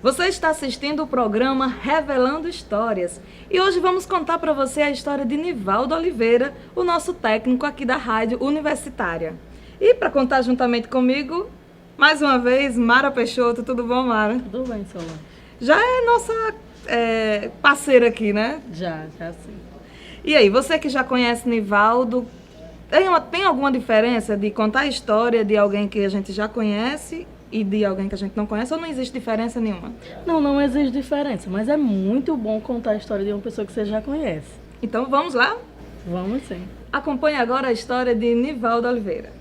Você está assistindo o programa Revelando Histórias e hoje vamos contar para você a história de Nivaldo Oliveira, o nosso técnico aqui da Rádio Universitária. E para contar juntamente comigo, mais uma vez, Mara Peixoto. Tudo bom, Mara? Tudo bem, Solange. Já é nossa parceira aqui, né? Já sim. E aí, você que já conhece Nivaldo, tem alguma diferença de contar a história de alguém que a gente já conhece e de alguém que a gente não conhece, ou não existe diferença nenhuma? Não existe diferença, mas é muito bom contar a história de uma pessoa que você já conhece. Então vamos lá? Vamos sim. Acompanhe agora a história de Nivaldo Oliveira.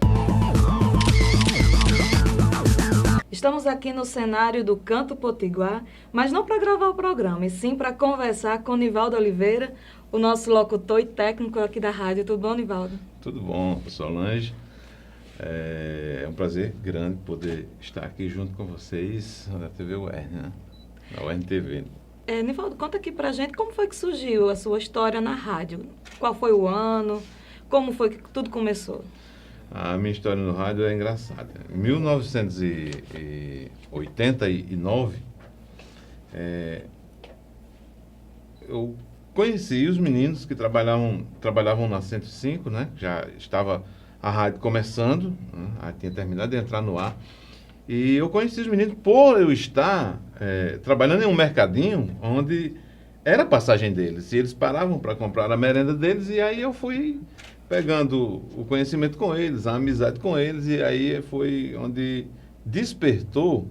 Estamos aqui no cenário do Canto Potiguar, mas não para gravar o programa, e sim para conversar com Nivaldo Oliveira, o nosso locutor e técnico aqui da rádio. Tudo bom, Nivaldo? Tudo bom, Solange. É um prazer grande poder estar aqui junto com vocês na TV UERN, né? Na UERN TV. Nivaldo, conta aqui pra gente como foi que surgiu a sua história na rádio. Qual foi o ano? Como foi que tudo começou? A minha história no rádio é engraçada. Em 1989, eu conheci os meninos que trabalhavam na 105, né? Já estava a rádio começando, né? Tinha terminado de entrar no ar. E eu conheci os meninos por eu estar trabalhando em um mercadinho onde era a passagem deles. E eles paravam para comprar a merenda deles, e aí eu fui pegando o conhecimento com eles, a amizade com eles, e aí foi onde despertou,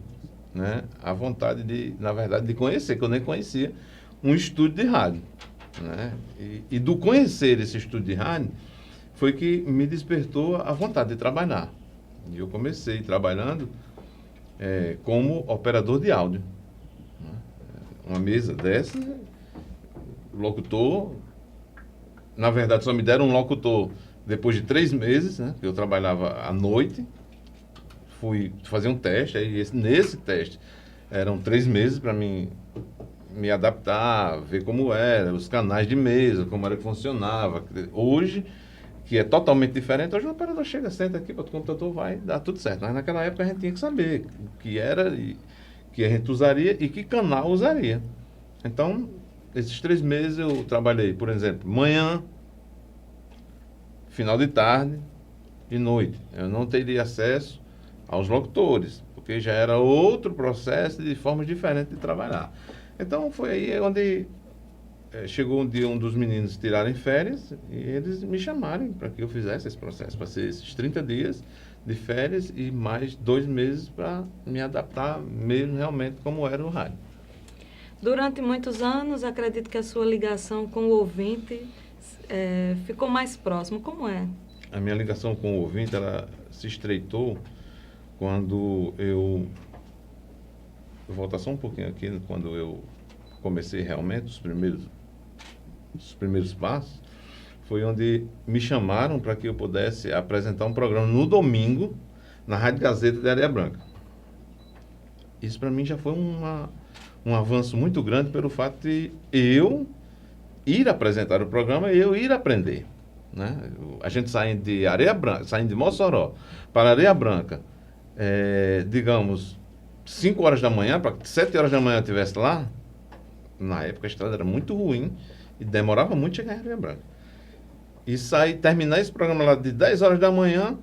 né, a vontade na verdade, de conhecer, que eu nem conhecia, um estúdio de rádio, né? E do conhecer esse estúdio de rádio foi que me despertou a vontade de trabalhar. E eu comecei trabalhando como operador de áudio, né? Uma mesa dessa, locutor. Na verdade, só me deram um locutor depois de 3 meses, né? Eu trabalhava à noite, fui fazer um teste, aí nesse teste eram 3 meses para mim me adaptar, ver como era, os canais de mesa, como era que funcionava. Hoje, que é totalmente diferente, hoje o operador chega, senta aqui, bota o computador, vai dar tudo certo. Mas naquela época a gente tinha que saber o que era, que a gente usaria e que canal usaria. Então, esses 3 meses eu trabalhei, por exemplo, manhã, final de tarde e noite. Eu não teria acesso aos locutores, porque já era outro processo de formas diferentes de trabalhar. Então, foi aí onde chegou um dia um dos meninos tirarem férias e eles me chamarem para que eu fizesse esse processo. Passei esses 30 dias de férias e mais 2 meses para me adaptar mesmo realmente como era o rádio. Durante muitos anos, acredito que a sua ligação com o ouvinte ficou mais próxima. Como é? A minha ligação com o ouvinte, ela se estreitou quando eu vou voltar só um pouquinho aqui, quando eu comecei realmente os primeiros passos, foi onde me chamaram para que eu pudesse apresentar um programa no domingo na Rádio Gazeta de Areia Branca. Isso para mim já foi um avanço muito grande pelo fato de eu ir apresentar o programa e eu ir aprender, né? A gente saindo de Areia Branca, saindo de Mossoró para Areia Branca, digamos, 5 horas da manhã, para que 7 horas da manhã eu estivesse lá, na época a estrada era muito ruim e demorava muito chegar em Areia Branca. E terminar esse programa lá de 10 horas da manhã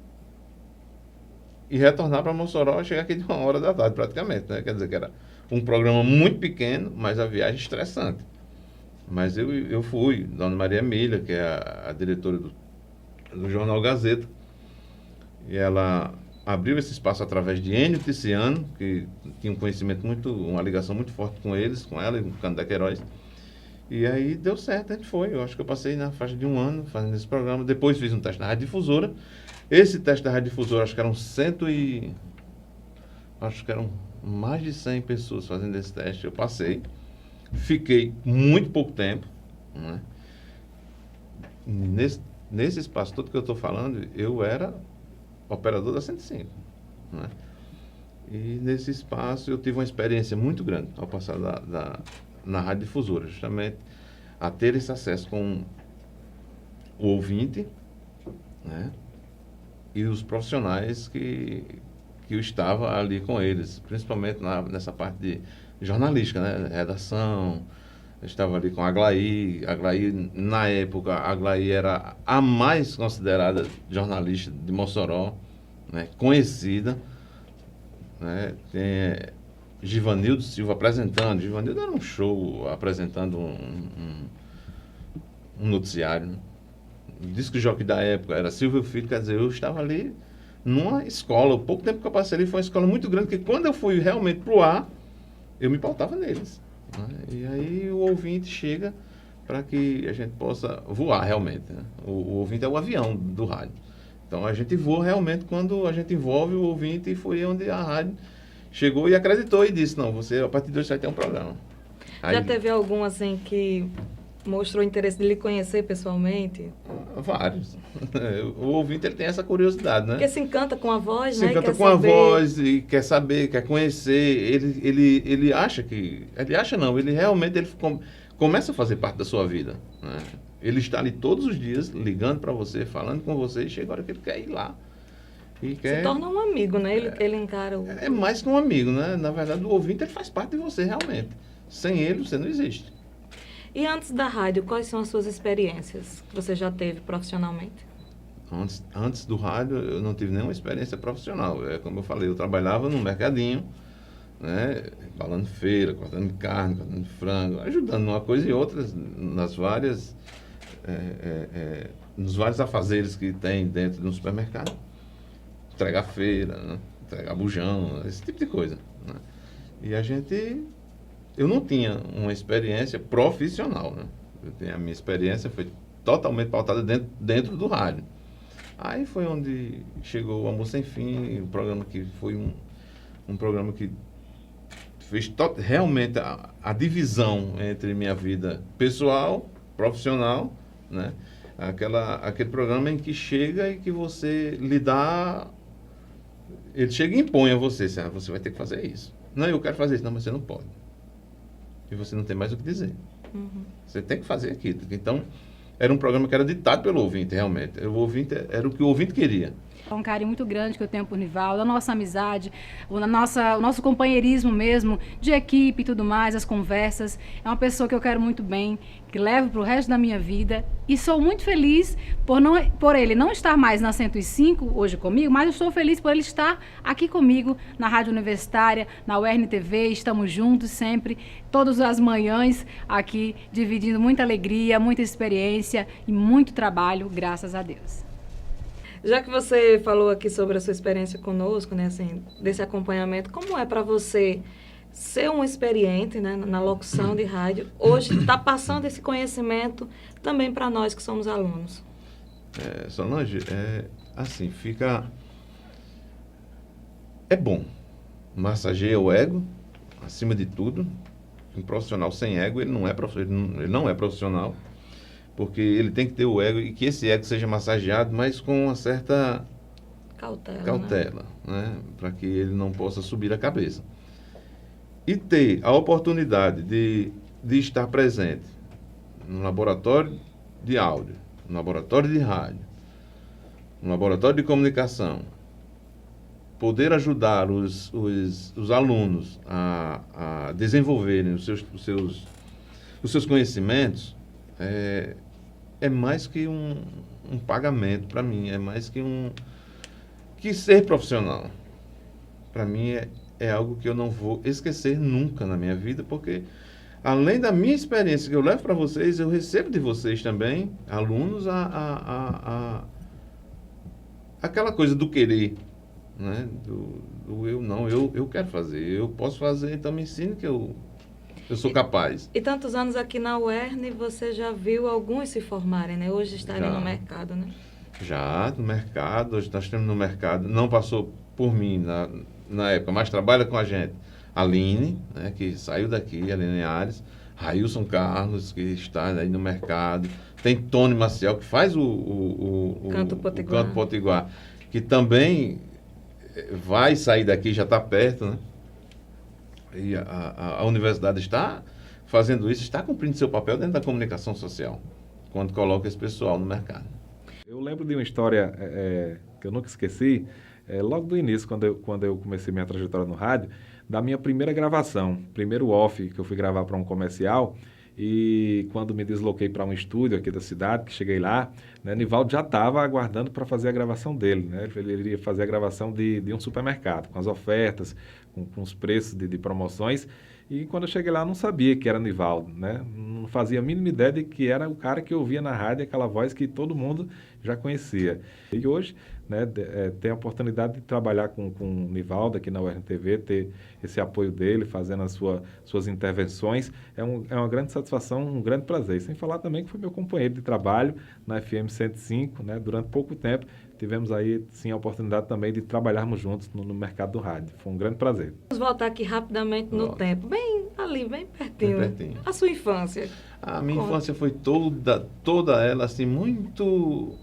e retornar para Mossoró e chegar aqui de 1 hora da tarde praticamente, né? Quer dizer que era um programa muito pequeno, mas a viagem estressante. Mas eu fui, Dona Maria Emília, que é a diretora do Jornal Gazeta, e ela abriu esse espaço através de Enio Ticiano, que tinha um conhecimento uma ligação muito forte com eles, com ela e com o Cândido Queiroz. E aí deu certo, a gente foi. Eu acho que eu passei na faixa de 1 ano fazendo esse programa. Depois fiz um teste na Rádio Difusora. Esse teste da Rádio Difusora, acho que eram acho que eram mais de 100 pessoas fazendo esse teste. Eu passei. Fiquei muito pouco tempo, né? Nesse espaço todo que eu estou falando, eu era operador da 105, né? E nesse espaço eu tive uma experiência muito grande ao passar na Rádio Difusora, justamente a ter esse acesso com o ouvinte, né? E os profissionais que eu estava ali com eles, principalmente nessa parte de jornalística, né? Redação. Eu estava ali com a Aglaí. Na época, a Aglaí era a mais considerada jornalista de Mossoró, né? Conhecida, né? Tem Givanildo Silva apresentando. Givanildo era um show apresentando um noticiário, né? O disco jockey da época era Silvio Filho, quer dizer, eu estava ali numa escola. O pouco tempo que eu passei ali foi uma escola muito grande, porque quando eu fui realmente pro ar, eu me pautava neles, né? E aí o ouvinte chega para que a gente possa voar realmente, né? O ouvinte é o avião do rádio. Então a gente voa realmente quando a gente envolve o ouvinte, e foi onde a rádio chegou e acreditou e disse, não, você a partir de hoje vai ter um programa. Aí, Já teve algum assim que mostrou interesse de lhe conhecer pessoalmente? vários. O ouvinte ele tem essa curiosidade, né? Porque se encanta com a voz, Se né? encanta Quer com a saber. voz e quer saber, quer conhecer. Ele acha que... Ele acha não, ele realmente começa a fazer parte da sua vida, né? Ele está ali todos os dias, ligando para você, falando com você, e chega a hora que ele quer ir lá. E Se torna um amigo, né? Ele encara o... É mais que um amigo, né? Na verdade, o ouvinte ele faz parte de você realmente. Sem ele, você não existe. E antes da rádio, quais são as suas experiências que você já teve profissionalmente? Antes do rádio, eu não tive nenhuma experiência profissional. É como eu falei, eu trabalhava num mercadinho, né? Embalando feira, cortando carne, cortando frango, ajudando uma coisa e outra nas várias, nos vários afazeres que tem dentro de um supermercado. Entregar feira, né? Entregar bujão, esse tipo de coisa, né? E eu não tinha uma experiência profissional, né? A minha experiência foi totalmente pautada dentro do rádio. Aí foi onde chegou o Amor Sem Fim, um programa que foi um programa que fez realmente a divisão entre minha vida pessoal, profissional, né? Aquele programa em que chega e que você lhe dá... Ele chega e impõe a você, você vai ter que fazer isso. Não, eu quero fazer isso. Não, mas você não pode. E você não tem mais o que dizer. Uhum. Você tem que fazer aquilo. Então, era um programa que era ditado pelo ouvinte, realmente. O ouvinte era o que o ouvinte queria. É um carinho muito grande que eu tenho por Nivaldo, a nossa amizade, o nosso companheirismo mesmo, de equipe e tudo mais, as conversas. É uma pessoa que eu quero muito bem, que levo para o resto da minha vida. E sou muito feliz por ele não estar mais na 105 hoje comigo, mas eu estou feliz por ele estar aqui comigo na Rádio Universitária, na UERN TV. Estamos juntos sempre, todas as manhãs aqui, dividindo muita alegria, muita experiência e muito trabalho, graças a Deus. Já que você falou aqui sobre a sua experiência conosco, né, assim, desse acompanhamento, como é para você ser um experiente, né, na locução de rádio, hoje está passando esse conhecimento também para nós que somos alunos? Solange, assim, é bom, massageia o ego, acima de tudo. Um profissional sem ego, ele não é profissional, porque ele tem que ter o ego, e que esse ego seja massageado, mas com uma certa cautela, né? Para que ele não possa subir a cabeça. E ter a oportunidade de estar presente no laboratório de áudio, no laboratório de rádio, no laboratório de comunicação, poder ajudar os alunos a desenvolverem os seus conhecimentos, é mais que um pagamento para mim, é mais que ser profissional. Para mim é algo que eu não vou esquecer nunca na minha vida, porque além da minha experiência que eu levo para vocês, eu recebo de vocês também, alunos, aquela coisa do querer, né? Eu quero fazer, eu posso fazer, então me ensine que eu sou capaz. E tantos anos aqui na UERN, você já viu alguns se formarem, né? Hoje estarem no mercado, né? Já, no mercado, hoje nós temos no mercado, não passou por mim na época, mas trabalha com a gente. A Aline, né, que saiu daqui, a Aline Ares, Railson Carlos, que está aí no mercado, tem Tony Maciel, que faz o Canto Potiguar, que também vai sair daqui, já está perto, né? E a universidade está fazendo isso, está cumprindo seu papel dentro da comunicação social, quando coloca esse pessoal no mercado. Eu lembro de uma história que eu nunca esqueci, logo do início, quando eu comecei minha trajetória no rádio, da minha primeira gravação, primeiro off que eu fui gravar para um comercial, e quando me desloquei para um estúdio aqui da cidade, que cheguei lá, né, Nivaldo já estava aguardando para fazer a gravação dele, né? Ele iria fazer a gravação de um supermercado, com as ofertas, com os preços de promoções. E quando eu cheguei lá, eu não sabia que era Nivaldo, né? Não fazia a mínima ideia de que era o cara que eu ouvia na rádio, aquela voz que todo mundo já conhecia. E hoje, né, ter a oportunidade de trabalhar com o Nivaldo aqui na URNTV, ter esse apoio dele, fazendo as suas intervenções, é uma grande satisfação, um grande prazer. E sem falar também que foi meu companheiro de trabalho na FM 105, né? Durante pouco tempo, tivemos aí, sim, a oportunidade também de trabalharmos juntos no mercado do rádio. Foi um grande prazer. Vamos voltar aqui rapidamente no tempo, bem ali, bem pertinho. Bem pertinho. A sua infância. A minha infância foi toda ela, assim, muito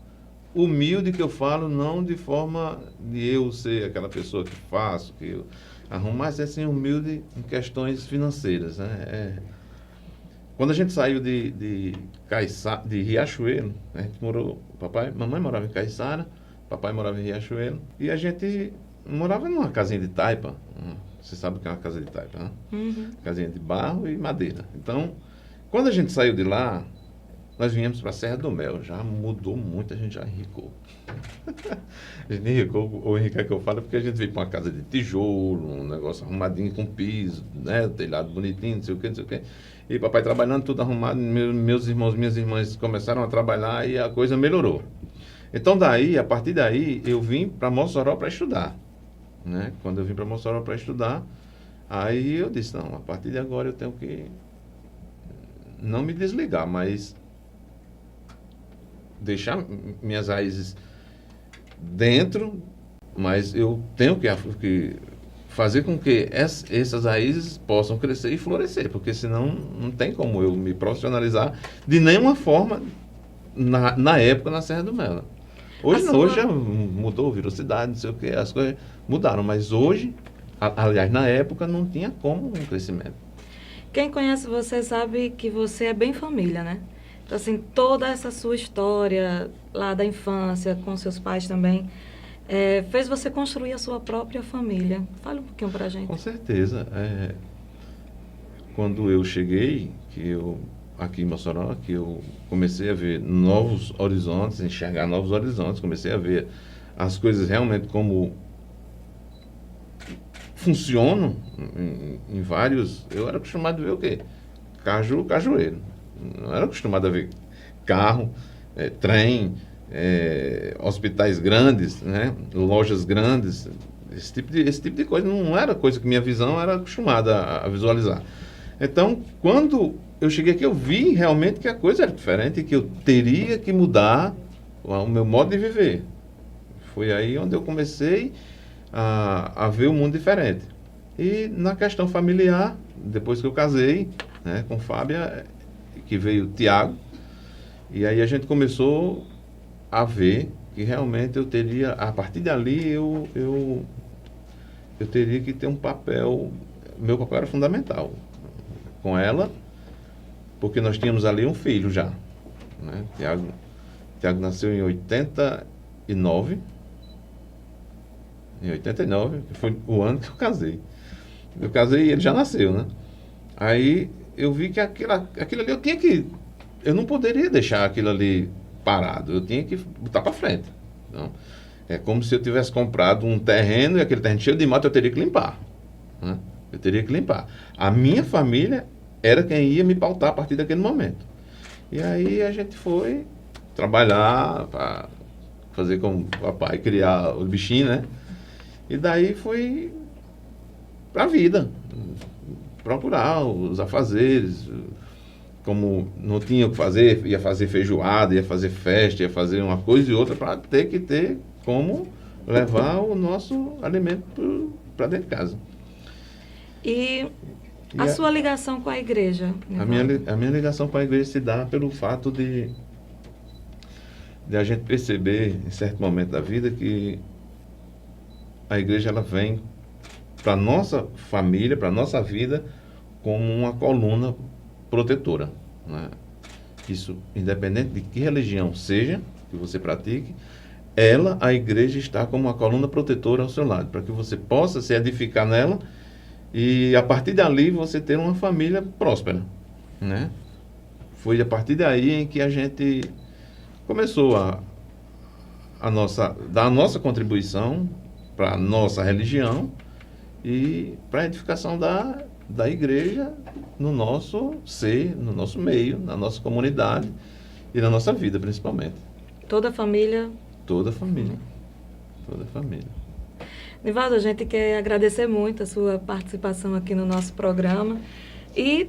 humilde, que eu falo, não de forma de eu ser aquela pessoa que faço, que eu arrumo, mas assim, humilde em questões financeiras, né? Quando a gente saiu de Riachuelo, a gente mamãe morava em Caiçara, papai morava em Riachuelo, e a gente morava numa casinha de taipa. Você sabe o que é uma casa de taipa, né? Uhum. Casinha de barro e madeira. Então, quando a gente saiu de lá, nós viemos para a Serra do Mel. Já mudou muito, a gente já enricou. A gente enricou, ou enricar que eu falo, porque a gente veio para uma casa de tijolo, um negócio arrumadinho com piso, né? Telhado bonitinho, não sei o que, não sei o que. E papai trabalhando, tudo arrumado. Meus irmãos, minhas irmãs começaram a trabalhar e a coisa melhorou. Então, a partir daí, eu vim para Mossoró para estudar, né? Quando eu vim para Mossoró para estudar, aí eu disse, não, a partir de agora eu tenho que não me desligar, mas deixar minhas raízes dentro, mas eu tenho que fazer com que essas raízes possam crescer e florescer, porque senão não tem como eu me profissionalizar de nenhuma forma na época na Serra do Mel. Hoje já mudou, virou cidade, não sei o que, as coisas mudaram, mas hoje, aliás, na época não tinha como um crescimento. Quem conhece você sabe que você é bem família, né? Então, assim, toda essa sua história lá da infância, com seus pais também, fez você construir a sua própria família. Fale um pouquinho pra gente. Com certeza. Quando eu cheguei, aqui em Mossoró, que eu comecei a ver novos horizontes, enxergar novos horizontes, comecei a ver as coisas realmente como funcionam em vários... Eu era acostumado a ver o quê? Cajueiro. Não era acostumado a ver carro, trem, hospitais grandes, né? Lojas grandes, esse tipo de coisa não era coisa que minha visão era acostumada a visualizar. Então, quando eu cheguei aqui, eu vi realmente que a coisa era diferente e que eu teria que mudar o meu modo de viver. Foi aí onde eu comecei a ver o mundo diferente. E na questão familiar, depois que eu casei, né, com Fábia, que veio o Tiago, e aí a gente começou a ver que realmente eu teria, a partir dali, eu teria que ter um papel, meu papel era fundamental com ela, porque nós tínhamos ali um filho já, né? Tiago nasceu em 89, que foi o ano que eu casei. Eu casei e ele já nasceu, né? Aí eu vi que aquilo ali eu não poderia deixar aquilo ali parado, eu tinha que botar para frente. Então, é como se eu tivesse comprado um terreno e aquele terreno cheio de mato, eu teria que limpar, né? Eu teria que limpar. A minha família era quem ia me pautar a partir daquele momento. E aí a gente foi trabalhar para fazer como o papai, criar o bichinho, né? E daí foi para a vida, procurar os afazeres. Como não tinha o que fazer, ia fazer feijoada, ia fazer festa, ia fazer uma coisa e outra para ter como levar o nosso alimento para dentro de casa. E a sua ligação com a igreja? A minha ligação com a igreja se dá pelo fato de a gente perceber, em certo momento da vida, que a igreja ela vem para a nossa família, para a nossa vida, como uma coluna protetora, né? Isso, independente de que religião seja, que você pratique, a igreja está como uma coluna protetora ao seu lado, para que você possa se edificar nela e a partir dali você ter uma família próspera, né? Foi a partir daí em que a gente começou dar a nossa contribuição para a nossa religião e para a edificação da igreja no nosso ser, no nosso meio, na nossa comunidade e na nossa vida, principalmente. Toda a família. Toda a família. Toda a família. Nivaldo, a gente quer agradecer muito a sua participação aqui no nosso programa e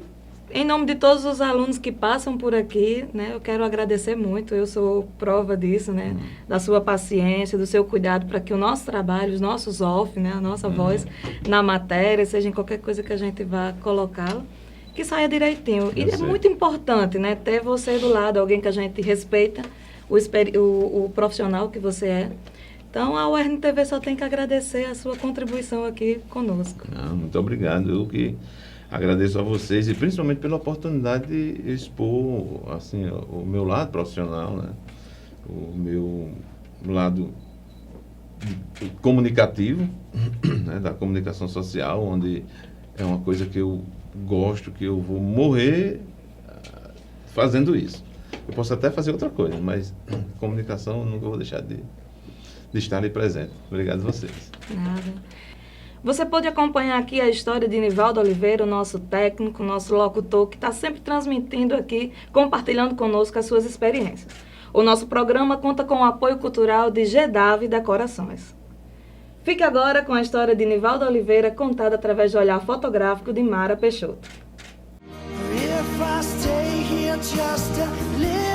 em nome de todos os alunos que passam por aqui, né, eu quero agradecer muito, eu sou prova disso, né, da sua paciência, do seu cuidado para que o nosso trabalho, os nossos off, né, a nossa voz na matéria, seja em qualquer coisa que a gente vá colocá-la, que saia direitinho. E é muito importante, né, ter você do lado, alguém que a gente respeita, o profissional que você é. Então, a UERN-TV só tem que agradecer a sua contribuição aqui conosco. Muito obrigado. Eu que agradeço a vocês e principalmente pela oportunidade de expor assim, o meu lado profissional, né? O meu lado comunicativo, né? Da comunicação social, onde é uma coisa que eu gosto, que eu vou morrer fazendo isso. Eu posso até fazer outra coisa, mas comunicação eu nunca vou deixar de estar ali presente. Obrigado a vocês. Nada. Você pode acompanhar aqui a história de Nivaldo Oliveira, o nosso técnico, nosso locutor, que está sempre transmitindo aqui, compartilhando conosco as suas experiências. O nosso programa conta com o apoio cultural de GEDAV Decorações. Fique agora com a história de Nivaldo Oliveira, contada através do olhar fotográfico de Mara Peixoto. If I stay here just a little